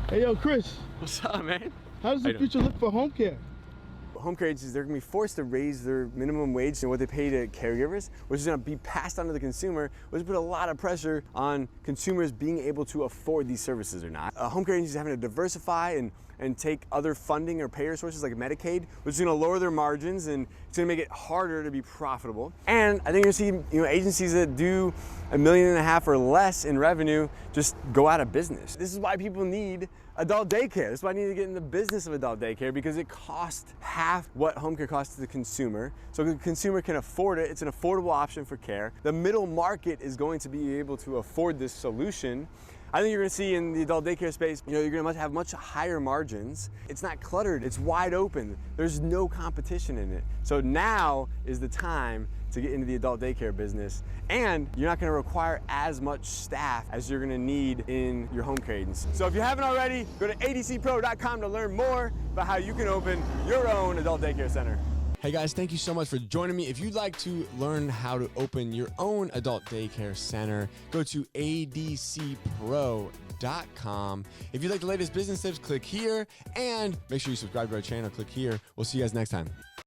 Hey, yo, Chris. What's up, man? How does the future look for home care? Home care agencies, they're gonna be forced to raise their minimum wage and what they pay to caregivers, which is gonna be passed on to the consumer, which put a lot of pressure on consumers being able to afford these services or not. Home care agencies are having to diversify and take other funding or payer sources like Medicaid, which is gonna lower their margins and it's gonna make it harder to be profitable. And I think you're gonna see agencies that do $1.5 million or less in revenue just go out of business. This is why people need adult daycare. This is why I need to get in the business of adult daycare, because it costs half what home care costs to the consumer. So the consumer can afford it. It's an affordable option for care. The middle market is going to be able to afford this solution. I think you're gonna see in the adult daycare space, you're gonna have much higher margins. It's not cluttered, it's wide open. There's no competition in it. So now is the time to get into the adult daycare business, and you're not gonna require as much staff as you're gonna need in your home care agency. So if you haven't already, go to adcpro.com to learn more about how you can open your own adult daycare center. Hey guys, thank you so much for joining me. If you'd like to learn how to open your own adult daycare center, go to adcpro.com. If you'd like the latest business tips, click here, and make sure you subscribe to our channel, click here. We'll see you guys next time.